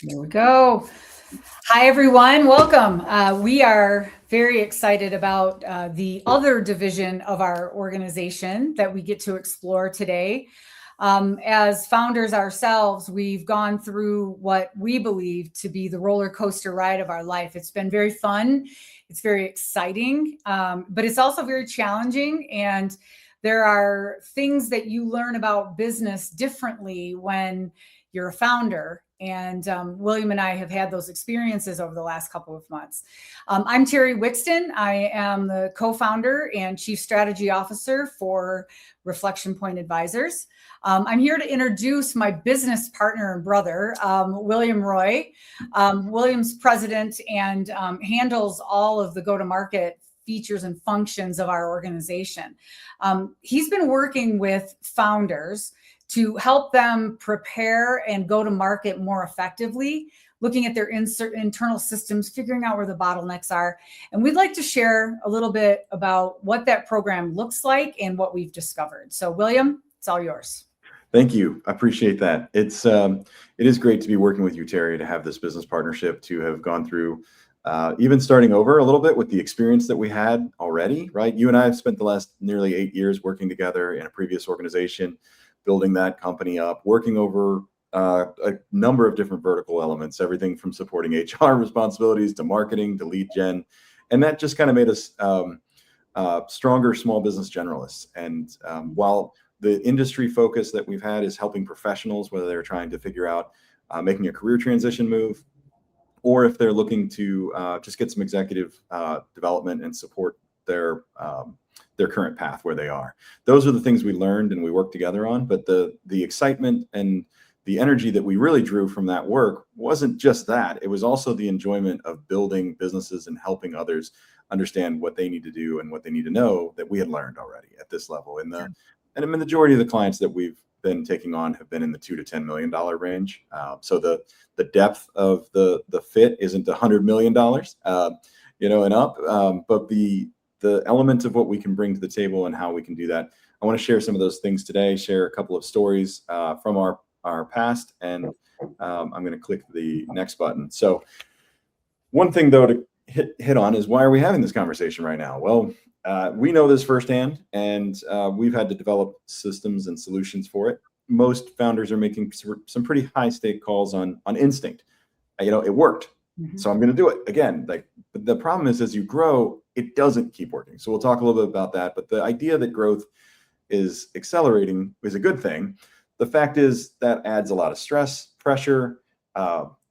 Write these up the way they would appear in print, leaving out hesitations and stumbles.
There we go. Hi, everyone. Welcome. We are very excited about the other division of our organization that we get to explore today. As founders ourselves, we've gone through what we believe to be the roller coaster ride of our life. It's been very fun. It's very exciting, but it's also very challenging. And there are things that you learn about business differently when you're a founder. And William and I have had those experiences over the last couple of months. I'm Terry Wixton. I am the co-founder and chief strategy officer for Reflection Point Advisors. I'm here to introduce my business partner and brother, William Roy. William's president and handles all of the go-to-market features and functions of our organization. He's been working with founders to help them prepare and go to market more effectively, looking at their internal systems, figuring out where the bottlenecks are. And we'd like to share a little bit about what that program looks like and what we've discovered. So William, it's all yours. Thank you. I appreciate that. It is great to be working with you, Terry, to have this business partnership, to have gone through even starting over a little bit with the experience that we had already, right? You and I have spent the last nearly 8 years working together in a previous organization, building that company up, working over a number of different vertical elements, everything from supporting HR responsibilities to marketing to lead gen. And that just kind of made us stronger small business generalists. And while the industry focus that we've had is helping professionals, whether they're trying to figure out making a career transition move, or if they're looking to just get some executive development and support their current path where they are. Those are the things we learned and we worked together on. But the excitement and the energy that we really drew from that work wasn't just that. It was also the enjoyment of building businesses and helping others understand what they need to do and what they need to know that we had learned already at this level. And the majority of the clients that we've been taking on have been in the $2 to $10 million range. So the depth of the fit isn't $100 million, and up, but the element of what we can bring to the table and how we can do that. I want to share some of those things today, share a couple of stories from our past, and I'm going to click the next button. So one thing, though, to hit on is, why are we having this conversation right now? Well, we know this firsthand, and we've had to develop systems and solutions for it. Most founders are making some pretty high-stake calls on instinct. It worked. So I'm going to do it again. But the problem is, as you grow, it doesn't keep working. So we'll talk a little bit about that. But the idea that growth is accelerating is a good thing. The fact is that adds a lot of stress, pressure.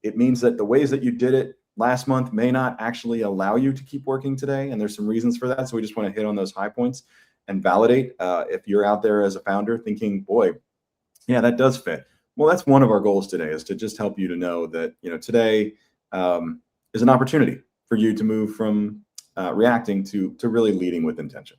It means that the ways that you did it last month may not actually allow you to keep working today. And there's some reasons for that. So we just want to hit on those high points and validate if you're out there as a founder thinking, boy, yeah, that does fit. Well, that's one of our goals today, is to just help you to know that, today is an opportunity for you to move from reacting to really leading with intention.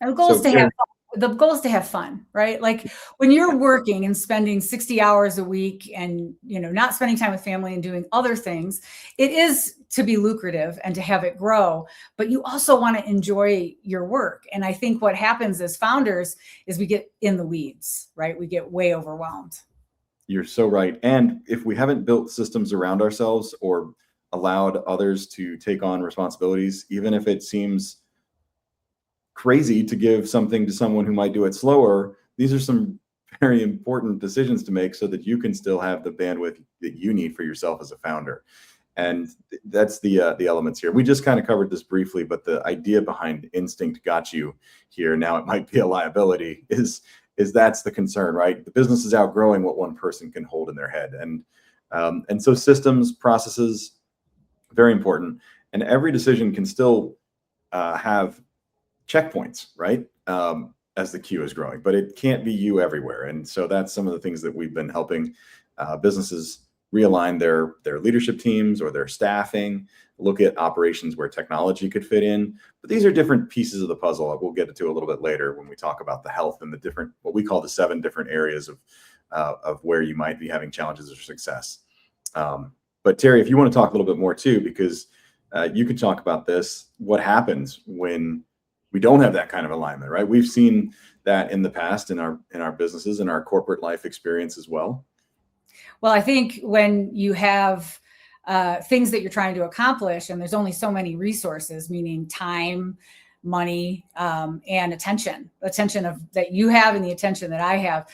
And the goal is to have fun. The goal is to have fun, right? Like when you're working and spending 60 hours a week and, not spending time with family and doing other things, it is to be lucrative and to have it grow, but you also want to enjoy your work. And I think what happens as founders is we get in the weeds, right? We get way overwhelmed. You're so right. And if we haven't built systems around ourselves or allowed others to take on responsibilities, even if it seems crazy to give something to someone who might do it slower, these are some very important decisions to make so that you can still have the bandwidth that you need for yourself as a founder. And that's the elements here. We just kind of covered this briefly, but the idea behind instinct got you here. Now it might be a liability, is that's the concern, right? The business is outgrowing what one person can hold in their head. And so systems, processes, very important. And every decision can still have checkpoints, right? As the queue is growing, but it can't be you everywhere. And so that's some of the things that we've been helping businesses realign their leadership teams or their staffing, look at operations where technology could fit in. But these are different pieces of the puzzle. We'll get into a little bit later when we talk about the health and the different, what we call the 7 different areas of where you might be having challenges or success. But Terry, if you want to talk a little bit more too, because you could talk about this, what happens when we don't have that kind of alignment, right? We've seen that in the past in our businesses and our corporate life experience as well. Well, I think when you have things that you're trying to accomplish, and there's only so many resources, meaning time, money, and attention that you have and the attention that I have.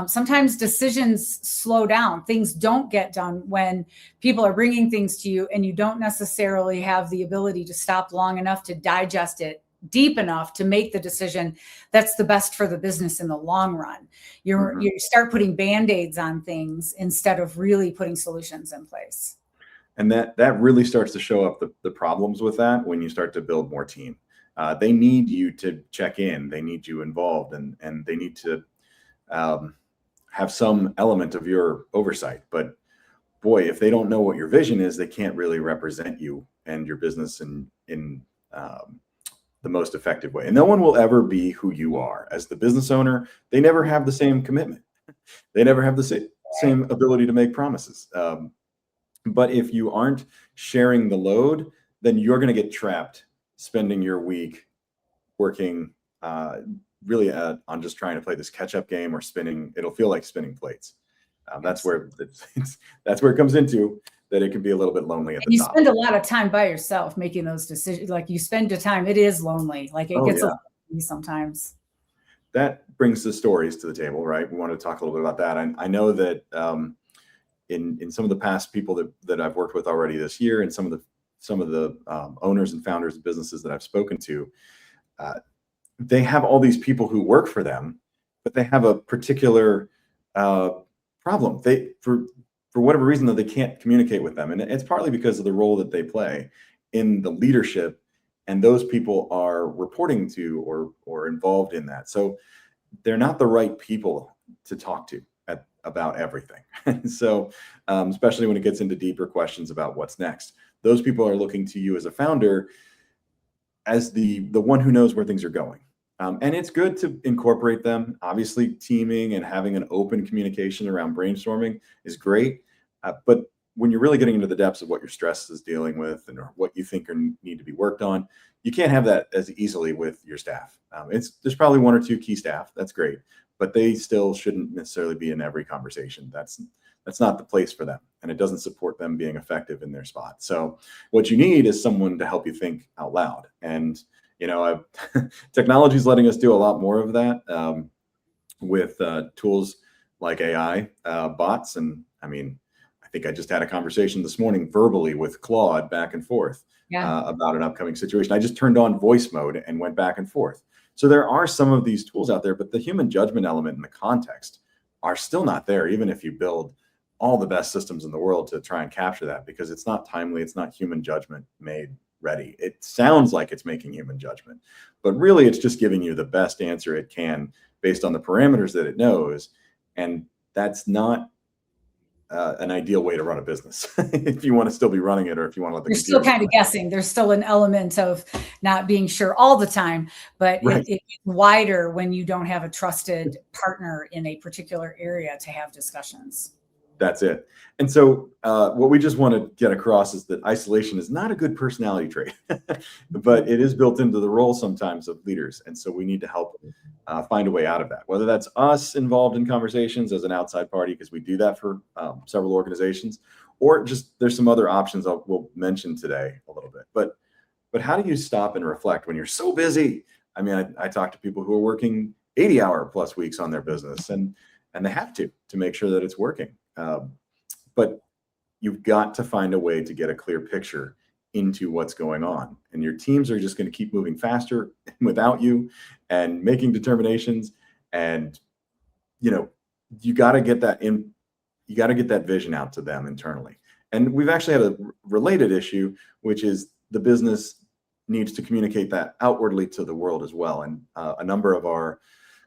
Sometimes decisions slow down. Things don't get done when people are bringing things to you and you don't necessarily have the ability to stop long enough to digest it deep enough to make the decision that's the best for the business in the long run. You start putting band-aids on things instead of really putting solutions in place. And that really starts to show up the problems with that when you start to build more team. They need you to check in. They need you involved, and they need to have some element of your oversight. But boy, if they don't know what your vision is, they can't really represent you and your business in the most effective way. And no one will ever be who you are as the business owner. They never have the same commitment. They never have the same ability to make promises. But if you aren't sharing the load, then you're going to get trapped spending your week working really on just trying to play this catch-up game or spinning. It'll feel like spinning plates. That's where it comes into that it can be a little bit lonely at the top. You spend a lot of time by yourself making those decisions. Like you spend your time, it is lonely. Like it gets lonely sometimes. That brings the stories to the table, right? We want to talk a little bit about that. I know that in some of the past people that I've worked with already this year, and some of the owners and founders of businesses that I've spoken to, they have all these people who work for them, but they have a particular problem. For whatever reason that they can't communicate with them. And it's partly because of the role that they play in the leadership, and those people are reporting to or involved in that. So they're not the right people to talk to about everything. So especially when it gets into deeper questions about what's next, those people are looking to you as a founder as the one who knows where things are going. And it's good to incorporate them. Obviously, teaming and having an open communication around brainstorming is great. But when you're really getting into the depths of what your stress is dealing with and what you think need to be worked on, you can't have that as easily with your staff. There's probably one or two key staff. That's great, but they still shouldn't necessarily be in every conversation. That's not the place for them, and it doesn't support them being effective in their spot. So what you need is someone to help you think out loud. And technology is letting us do a lot more of that with tools like AI bots. And I mean, I think I just had a conversation this morning verbally with Claude back and forth about an upcoming situation. I just turned on voice mode and went back and forth. So there are some of these tools out there, but the human judgment element and the context are still not there, even if you build all the best systems in the world to try and capture that, because it's not timely. It's not human judgment made ready. It sounds like it's making human judgment, but really it's just giving you the best answer it can based on the parameters that it knows. And that's not an ideal way to run a business if you want to still be running it, or if you want to let the You're still kind of guessing. There's still an element of not being sure all the time, but it's wider when you don't have a trusted partner in a particular area to have discussions. That's it. And so what we just want to get across is that isolation is not a good personality trait, but it is built into the role sometimes of leaders. And so we need to help find a way out of that, whether that's us involved in conversations as an outside party, because we do that for several organizations, or just there's some other options we'll mention today a little bit. But how do you stop and reflect when you're so busy? I mean, I talk to people who are working 80-hour plus weeks on their business, and they have to make sure that it's working. But you've got to find a way to get a clear picture into what's going on, and your teams are just going to keep moving faster without you and making determinations. And you got to get that in. You got to get that vision out to them internally. And we've actually had a related issue, which is the business needs to communicate that outwardly to the world as well. And a number of our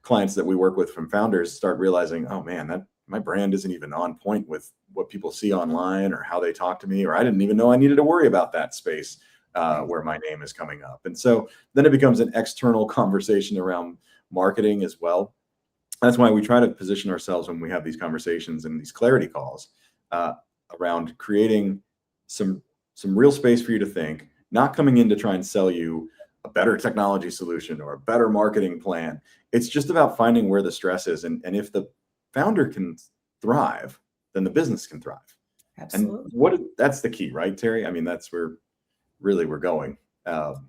clients that we work with from founders start realizing, oh man, that my brand isn't even on point with what people see online or how they talk to me, or I didn't even know I needed to worry about that space where my name is coming up. And so then it becomes an external conversation around marketing as well. That's why we try to position ourselves when we have these conversations and these clarity calls around creating some real space for you to think, not coming in to try and sell you a better technology solution or a better marketing plan. It's just about finding where the stress is. And if the founder can thrive, then the business can thrive. Absolutely. And that's the key, right, Terry? I mean, that's where really we're going. And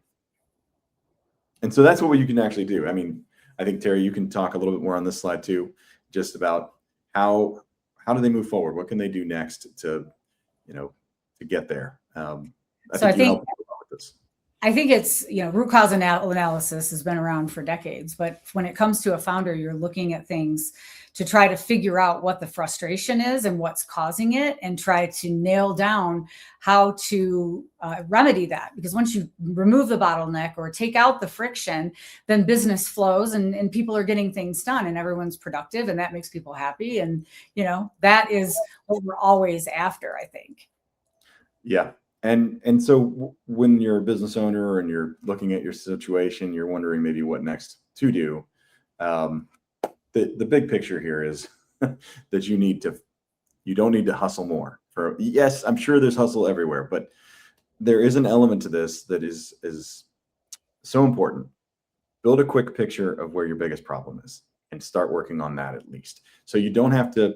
so that's what you can actually do. I mean, I think, Terry, you can talk a little bit more on this slide too, just about how do they move forward? What can they do next to get there? I think you help with this. I think it's, root cause analysis has been around for decades, but when it comes to a founder, you're looking at things to try to figure out what the frustration is and what's causing it, and try to nail down how to remedy that. Because once you remove the bottleneck or take out the friction, then business flows and people are getting things done and everyone's productive, and that makes people happy. And, that is what we're always after, I think. Yeah. And so when you're a business owner and you're looking at your situation, you're wondering maybe what next to do. The big picture here is that you don't need to hustle more. Yes, I'm sure there's hustle everywhere, but there is an element to this that is so important. Build a quick picture of where your biggest problem is and start working on that at least. So you don't have to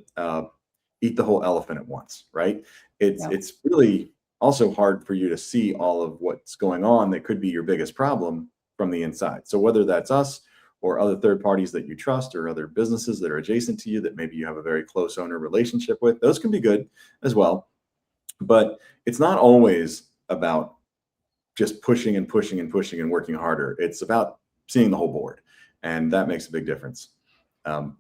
eat the whole elephant at once, right? It's really also hard for you to see all of what's going on that could be your biggest problem from the inside. So whether that's us or other third parties that you trust or other businesses that are adjacent to you that maybe you have a very close owner relationship with, those can be good as well. But it's not always about just pushing and pushing and pushing and working harder. It's about seeing the whole board, and that makes a big difference.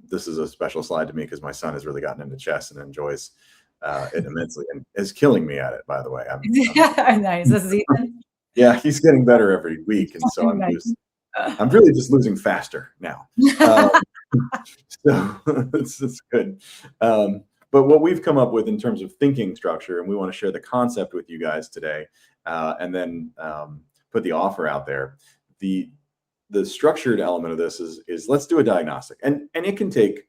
This is a special slide to me because my son has really gotten into chess and enjoys it immensely, and is killing me at it, by the way. Nice. This is Ethan. Yeah, he's getting better every week, and so I'm really just losing faster now. So it's good. But what we've come up with in terms of thinking structure, and we want to share the concept with you guys today, and then put the offer out there. The structured element of this is let's do a diagnostic, and it can take.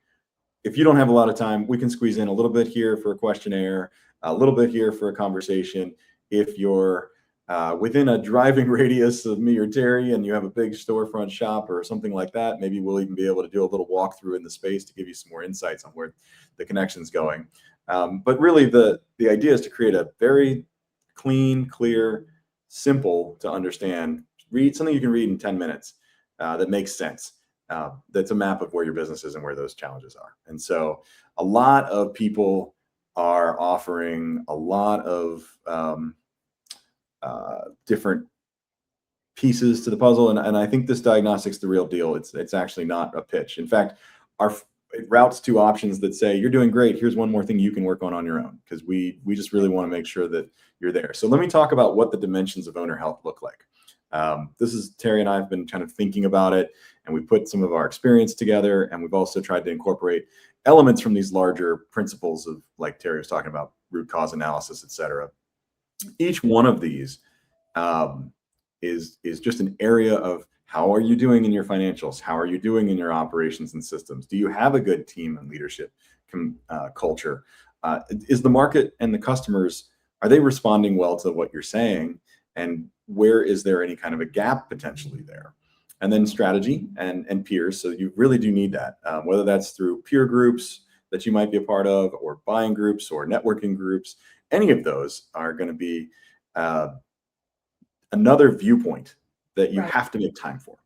If you don't have a lot of time, we can squeeze in a little bit here for a questionnaire, a little bit here for a conversation. If you're within a driving radius of me or Terry and you have a big storefront shop or something like that, maybe we'll even be able to do a little walkthrough in the space to give you some more insights on where the connection's going. But really the idea is to create a very clean, clear, simple to understand, something you can read in 10 minutes that makes sense. That's a map of where your business is and where those challenges are. And so a lot of people are offering a lot of different pieces to the puzzle. And I think this diagnostic's the real deal. It's actually not a pitch. In fact, it routes to options that say, you're doing great. Here's one more thing you can work on your own, because we just really want to make sure that you're there. So let me talk about what the dimensions of owner health look like. This is Terry and I have been kind of thinking about it, and we put some of our experience together, and we've also tried to incorporate elements from these larger principles of, like Terry was talking about, root cause analysis, et cetera. Each one of these is just an area of how are you doing in your financials? How are you doing in your operations and systems? Do you have a good team and leadership culture? Is the market and the customers, are they responding well to what you're saying? And where is there any kind of a gap potentially there? And then strategy and peers. So you really do need that, whether that's through peer groups that you might be a part of, or buying groups or networking groups. Any of those are going to be another viewpoint that you have to make time for.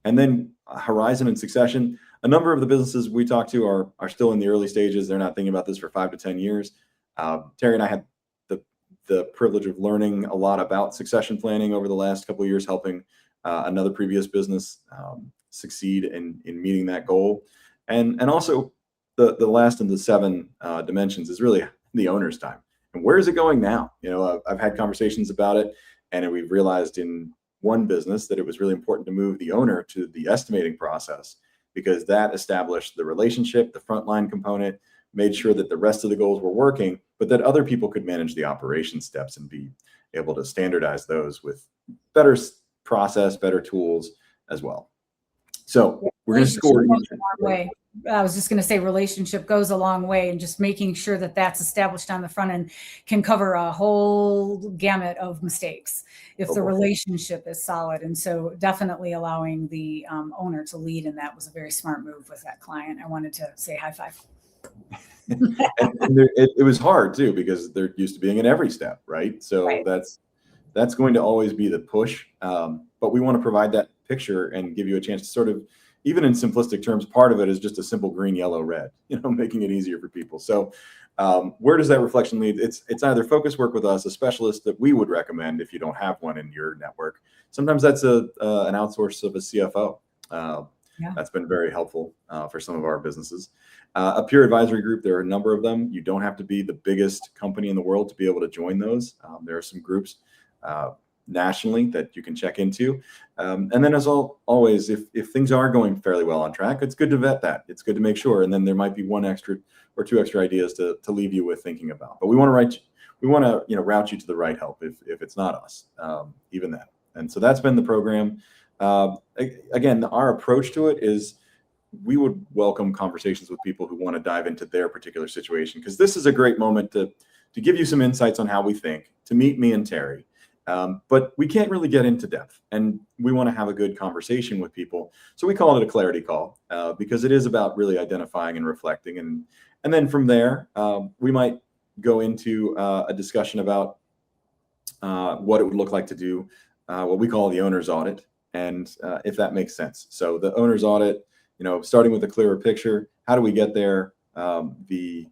And then horizon and succession. A number of the businesses we talk to are still in the early stages. They're not thinking about this for 5 to 10 years. Terry and I had the privilege of learning a lot about succession planning over the last couple of years, helping another previous business succeed in meeting that goal. And also the last of the 7 dimensions is really the owner's time. And where is it going now? I've had conversations about it, and we've realized in one business that it was really important to move the owner to the estimating process, because that established the relationship, the frontline component, made sure that the rest of the goals were working, but that other people could manage the operation steps and be able to standardize those with better process, better tools as well. So we're going to score. I was just going to say relationship goes a long way, and just making sure that that's established on the front end can cover a whole gamut of mistakes if the relationship is solid. And so definitely allowing the owner to lead, and that was a very smart move with that client. I wanted to say high five. it was hard too, because they're used to being in every step, right? So Right. that's going to always be the push. But we want to provide that picture and give you a chance to sort of, even in simplistic terms, part of it is just a simple green, yellow, red, making it easier for people. So where does that reflection lead? It's either focus work with us, a specialist that we would recommend if you don't have one in your network. Sometimes that's an outsource of a CFO. Yeah. That's been very helpful for some of our businesses. A peer advisory group, there are a number of them. You don't have to be the biggest company in the world to be able to join those. There are some groups nationally that you can check into. And then as always, if things are going fairly well on track, it's good to vet that. It's good to make sure. And then there might be one extra or two extra ideas to leave you with thinking about. But we want to route you to the right help if it's not us, even that. And so that's been the program. Again, our approach to it is we would welcome conversations with people who want to dive into their particular situation, because this is a great moment to give you some insights on how we think, to meet me and Terry. But we can't really get into depth, and we want to have a good conversation with people. So we call it a clarity call because it is about really identifying and reflecting. And then from there, we might go into a discussion about what it would look like to do what we call the owner's audit. And if that makes sense. So the owner's audit, starting with a clearer picture, how do we get there? The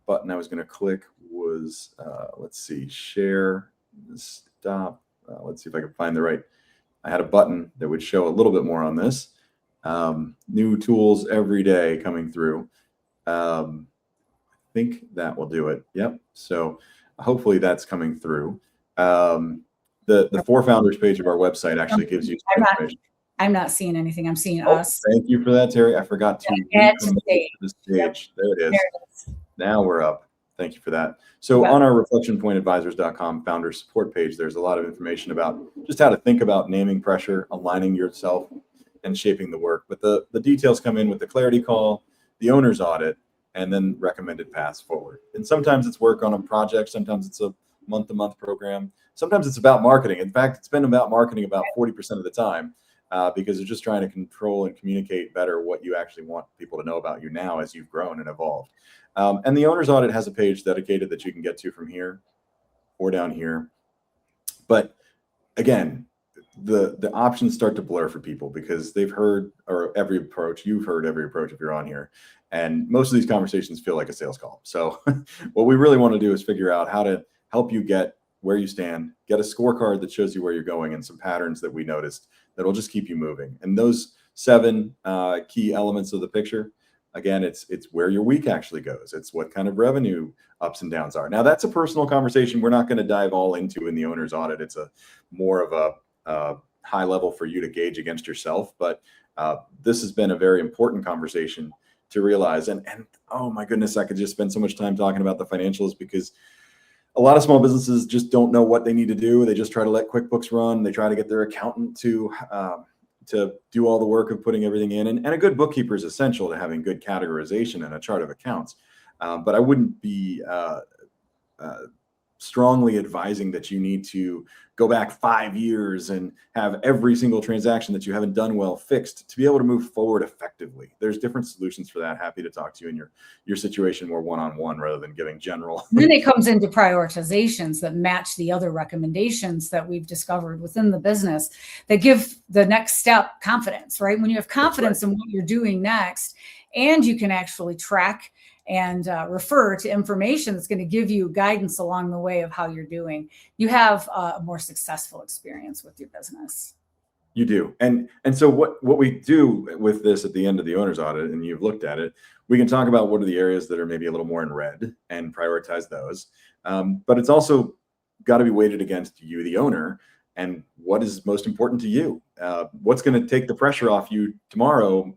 button I was going to click was, let's see, share, stop. Let's see if I can find I had a button that would show a little bit more on this. New tools every day coming through. I think that will do it. Yep. So hopefully that's coming through. The For Founders page of our website actually gives you some information. I'm not seeing anything. I'm seeing us. Thank you for that, Terry. I forgot to add to the page. Yep. There it is. There it is. Now we're up. Thank you for that. So on our reflectionpointadvisors.com founder support page, there's a lot of information about just how to think about naming pressure, aligning yourself, and shaping the work. But the details come in with the clarity call, the owner's audit, and then recommended paths forward. And sometimes it's work on a project. Sometimes it's a month-to-month program. Sometimes it's about marketing. In fact, it's been about marketing about 40% of the time because you're just trying to control and communicate better what you actually want people to know about you now as you've grown and evolved. And the owner's audit has a page dedicated that you can get to from here or down here. But again, the options start to blur for people because they've heard you've heard every approach if you're on here. And most of these conversations feel like a sales call. So what we really want to do is figure out how to help you get where you stand, get a scorecard that shows you where you're going and some patterns that we noticed that'll just keep you moving. And those 7 key elements of the picture, again, it's where your week actually goes. It's what kind of revenue ups and downs are. Now that's a personal conversation we're not going to dive all into in the owner's audit. It's a more of a high level for you to gauge against yourself. But this has been a very important conversation to realize. And oh my goodness, I could just spend so much time talking about the financials because a lot of small businesses just don't know what they need to do. They just try to let QuickBooks run. They try to get their accountant to do all the work of putting everything in. And a good bookkeeper is essential to having good categorization and a chart of accounts. But I wouldn't be strongly advising that you need to go back 5 years and have every single transaction that you haven't done well fixed to be able to move forward effectively. There's different solutions for that. Happy to talk to you in your situation more one-on-one rather than giving general. Then it comes into prioritizations that match the other recommendations that we've discovered within the business that give the next step confidence, right? When you have confidence in what you're doing next, and you can actually track and refer to information that's going to give you guidance along the way of how you're doing, you have a more successful experience with your business. You do. And so what we do with this at the end of the owner's audit, and you've looked at it, we can talk about what are the areas that are maybe a little more in red and prioritize those. But it's also got to be weighted against you, the owner, and what is most important to you. What's going to take the pressure off you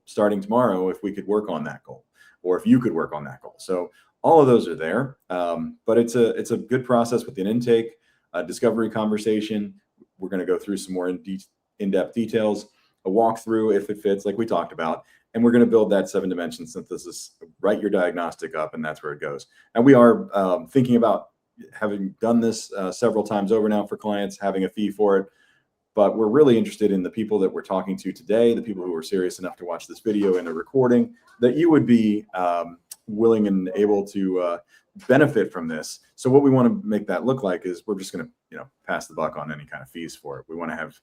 starting tomorrow, if we could work on that goal, or if you could work on that goal. So all of those are there, but it's a good process with an intake, a discovery conversation. We're going to go through some more in-depth details, a walkthrough if it fits, like we talked about, and we're going to build that 7-dimension synthesis, write your diagnostic up, and that's where it goes. And we are thinking about having done this several times over now for clients, having a fee for it. But we're really interested in the people that we're talking to today, the people who are serious enough to watch this video and the recording, that you would be willing and able to benefit from this. So what we want to make that look like is we're just going to, pass the buck on any kind of fees for it. We want to have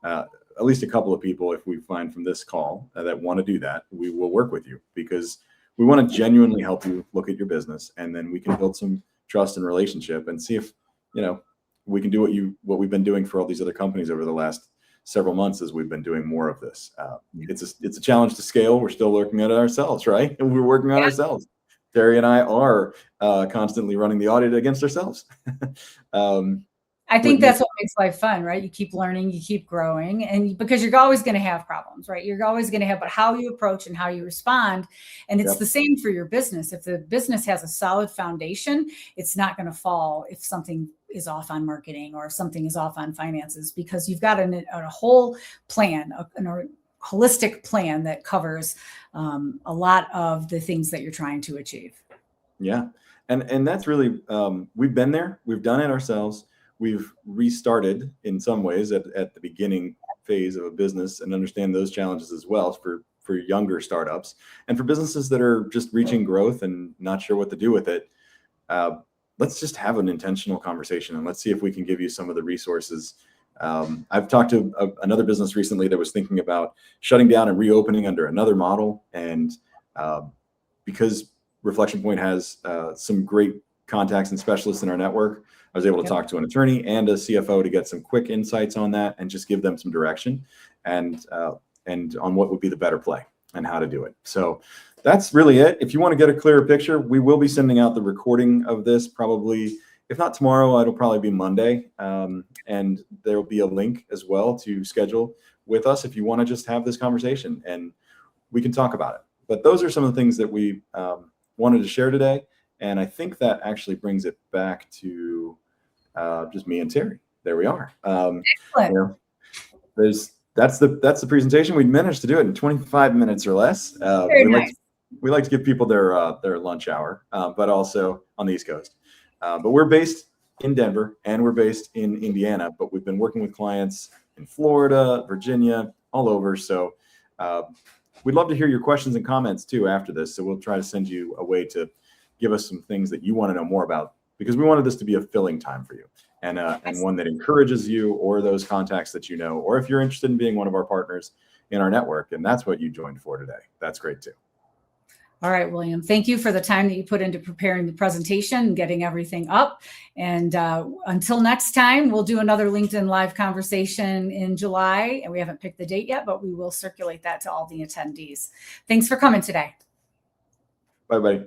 at least a couple of people, if we find from this call that want to do that, we will work with you, because we want to genuinely help you look at your business, and then we can build some trust and relationship and see if, we can do what we've been doing for all these other companies over the last several months as we've been doing more of this. It's a challenge to scale. We're still working at it ourselves, right? And we're working on ourselves. Terry and I are constantly running the audit against ourselves. I think that's what makes life fun, right? You keep learning, you keep growing, and because you're always going to have problems, right? You're always going to have, but how you approach and how you respond. And it's the same for your business. If the business has a solid foundation, it's not going to fall if something is off on marketing or if something is off on finances, because you've got a whole plan, a holistic plan that covers a lot of the things that you're trying to achieve. Yeah. And that's really, we've been there, we've done it ourselves. We've restarted in some ways at the beginning phase of a business, and understand those challenges as well for younger startups and for businesses that are just reaching growth and not sure what to do with it. Let's just have an intentional conversation, and let's see if we can give you some of the resources. I've talked to another business recently that was thinking about shutting down and reopening under another model. And because Reflection Point has some great contacts and specialists in our network, I was able to talk to an attorney and a CFO to get some quick insights on that and just give them some direction and on what would be the better play and how to do it. So that's really it. If you want to get a clearer picture, we will be sending out the recording of this probably, if not tomorrow, it'll probably be Monday. And there'll be a link as well to schedule with us if you want to just have this conversation, and we can talk about it. But those are some of the things that we wanted to share today. And I think that actually brings it back to just me and Terry. There we are. That's the presentation. We managed to do it in 25 minutes or less. We like to give people their lunch hour, but also on the East Coast. But we're based in Denver and we're based in Indiana, but we've been working with clients in Florida, Virginia, all over. So we'd love to hear your questions and comments too after this. So we'll try to send you a way to give us some things that you want to know more about, because we wanted this to be a filling time for you, and one that encourages you or those contacts that you know, or if you're interested in being one of our partners in our network and that's what you joined for today, that's great too. All right, William, thank you for the time that you put into preparing the presentation and getting everything up. And until next time, we'll do another LinkedIn Live conversation in July. And we haven't picked the date yet, but we will circulate that to all the attendees. Thanks for coming today. Bye, buddy.